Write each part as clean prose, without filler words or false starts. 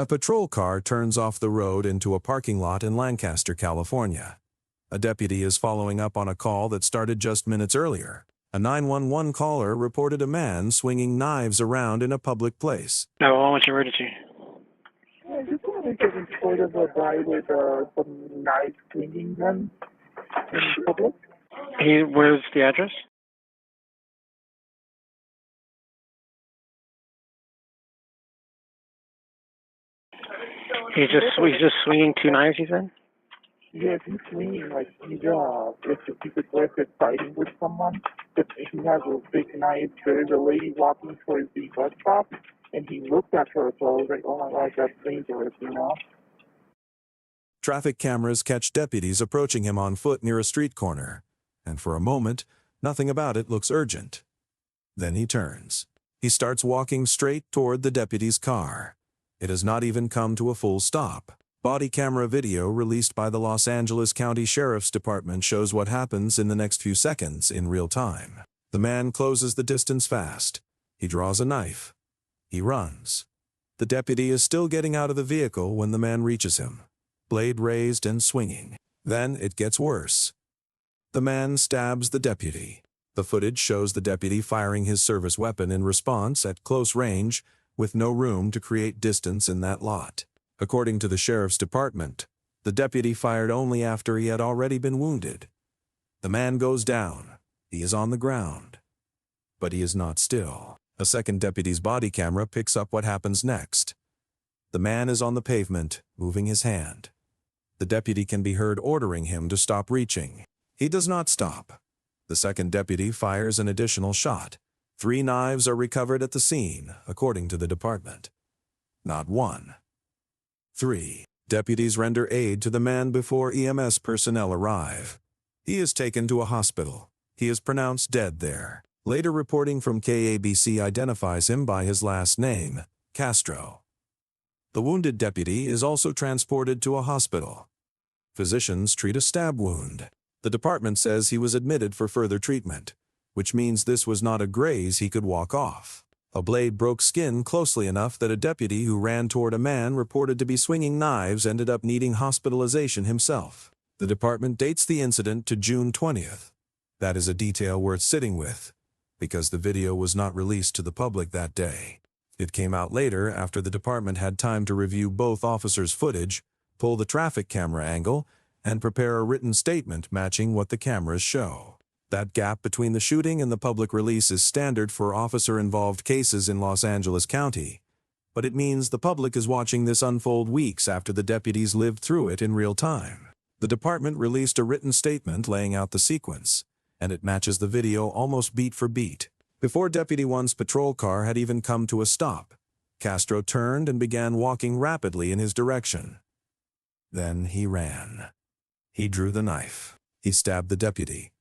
A patrol car turns off the road into a parking lot in Lancaster, California. A deputy is following up on a call that started just minutes earlier. A 911 caller reported a man swinging knives around in a public place. 911, what's your emergency? I just want to get report of a guy with some knife swinging gun in public. Where's the address? He's just swinging two knives, you said? Yeah, he's swinging like he's aggressive fighting with someone. But he has a big knife. There's a lady walking towards the bus stop, and he looked at her, so I was like, oh my God, that's dangerous, you know? Traffic cameras catch deputies approaching him on foot near a street corner, and for a moment, nothing about it looks urgent. Then he turns. He starts walking straight toward the deputy's car. It has not even come to a full stop. Body camera video released by the Los Angeles County Sheriff's Department shows what happens in the next few seconds in real time. The man closes the distance fast. He draws a knife. He runs. The deputy is still getting out of the vehicle when the man reaches him, blade raised and swinging. Then it gets worse. The man stabs the deputy. The footage shows the deputy firing his service weapon in response at close range with no room to create distance in that lot. According to the Sheriff's Department, the deputy fired only after he had already been wounded. The man goes down. He is on the ground. But he is not still. A second deputy's body camera picks up what happens next. The man is on the pavement, moving his hand. The deputy can be heard ordering him to stop reaching. He does not stop. The second deputy fires an additional shot. 3 knives are recovered at the scene, according to the department. Not 1. 3. Deputies render aid to the man before EMS personnel arrive. He is taken to a hospital. He is pronounced dead there. Later reporting from KABC identifies him by his last name, Castro. The wounded deputy is also transported to a hospital. Physicians treat a stab wound. The department says he was admitted for further treatment, which means this was not a graze he could walk off. A blade broke skin closely enough that a deputy who ran toward a man reported to be swinging knives ended up needing hospitalization himself. The department dates the incident to June 20th. That is a detail worth sitting with, because the video was not released to the public that day. It came out later after the department had time to review both officers' footage, pull the traffic camera angle, and prepare a written statement matching what the cameras show. That gap between the shooting and the public release is standard for officer-involved cases in Los Angeles County, but it means the public is watching this unfold weeks after the deputies lived through it in real time. The department released a written statement laying out the sequence, and it matches the video almost beat for beat. Before Deputy 1's patrol car had even come to a stop, Castro turned and began walking rapidly in his direction. Then he ran. He drew the knife. He stabbed the deputy.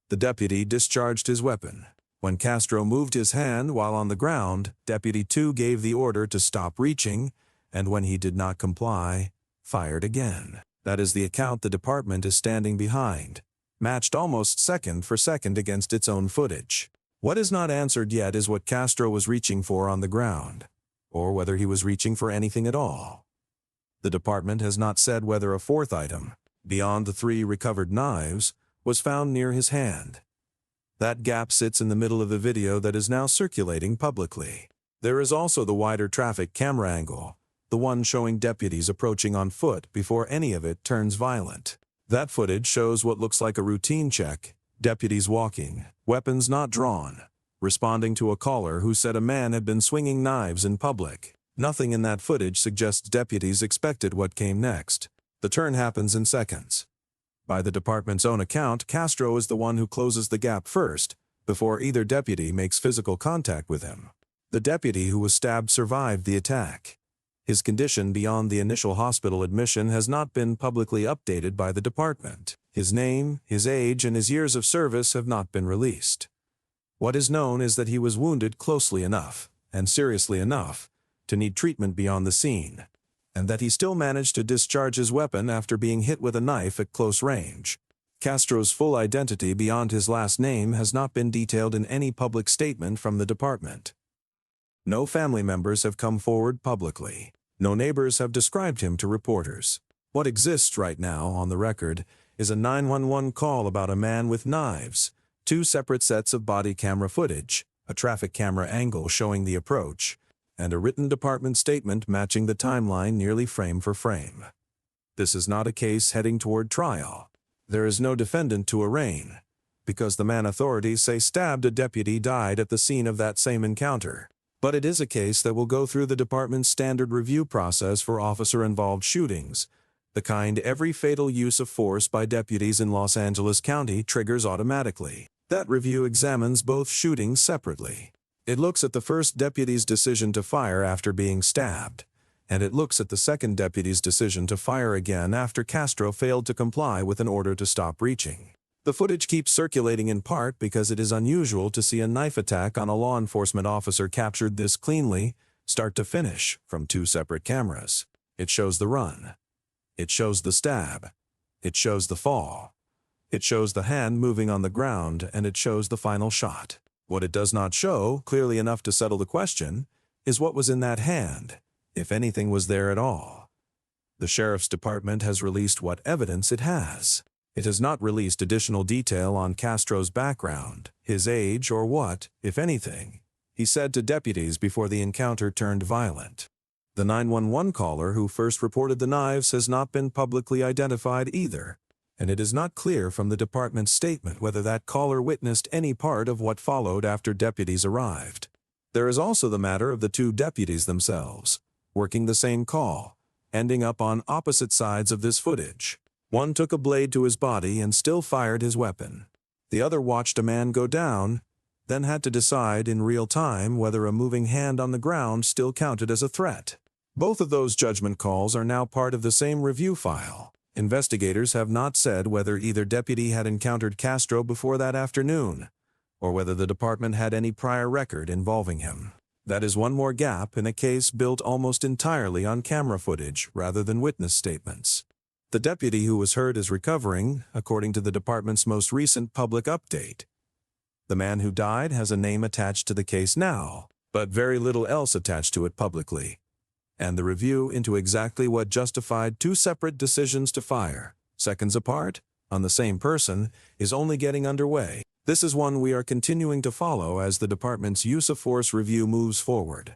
The deputy discharged his weapon. When Castro moved his hand while on the ground, Deputy 2 gave the order to stop reaching, and when he did not comply, fired again. That is the account the department is standing behind, matched almost second for second against its own footage. What is not answered yet is what Castro was reaching for on the ground, or whether he was reaching for anything at all. The department has not said whether a fourth item, beyond the 3 recovered knives, was found near his hand. That gap sits in the middle of the video that is now circulating publicly. There is also the wider traffic camera angle, the one showing deputies approaching on foot before any of it turns violent. That footage shows what looks like a routine check, deputies walking, weapons not drawn, responding to a caller who said a man had been swinging knives in public. Nothing in that footage suggests deputies expected what came next. The turn happens in seconds. By the department's own account, Castro is the one who closes the gap first, before either deputy makes physical contact with him. The deputy who was stabbed survived the attack. His condition beyond the initial hospital admission has not been publicly updated by the department. His name, his age, and his years of service have not been released. What is known is that he was wounded closely enough, and seriously enough, to need treatment beyond the scene, and that he still managed to discharge his weapon after being hit with a knife at close range. Castro's full identity beyond his last name has not been detailed in any public statement from the department. No family members have come forward publicly. No neighbors have described him to reporters. What exists right now on the record is a 911 call about a man with knives, 2 separate sets of body camera footage, a traffic camera angle showing the approach, and a written department statement matching the timeline nearly frame for frame. This is not a case heading toward trial. There is no defendant to arraign, because the man authorities say stabbed a deputy died at the scene of that same encounter. But it is a case that will go through the department's standard review process for officer-involved shootings, the kind every fatal use of force by deputies in Los Angeles County triggers automatically. That review examines both shootings separately. It looks at the first deputy's decision to fire after being stabbed, and it looks at the second deputy's decision to fire again after Castro failed to comply with an order to stop reaching. The footage keeps circulating in part because it is unusual to see a knife attack on a law enforcement officer captured this cleanly, start to finish, from 2 separate cameras. It shows the run. It shows the stab. It shows the fall. It shows the hand moving on the ground, and it shows the final shot. What it does not show, clearly enough to settle the question, is what was in that hand, if anything was there at all. The sheriff's department has released what evidence it has. It has not released additional detail on Castro's background, his age, or what, if anything, he said to deputies before the encounter turned violent. The 911 caller who first reported the knives has not been publicly identified either, and it is not clear from the department's statement whether that caller witnessed any part of what followed after deputies arrived. There is also the matter of the 2 deputies themselves, working the same call, ending up on opposite sides of this footage. One took a blade to his body and still fired his weapon. The other watched a man go down, then had to decide in real time whether a moving hand on the ground still counted as a threat. Both of those judgment calls are now part of the same review file. Investigators have not said whether either deputy had encountered Castro before that afternoon, or whether the department had any prior record involving him. That is one more gap in a case built almost entirely on camera footage rather than witness statements. The deputy who was hurt is recovering, according to the department's most recent public update. The man who died has a name attached to the case now, but very little else attached to it publicly. And the review into exactly what justified 2 separate decisions to fire, seconds apart, on the same person, is only getting underway. This is one we are continuing to follow as the department's use of force review moves forward.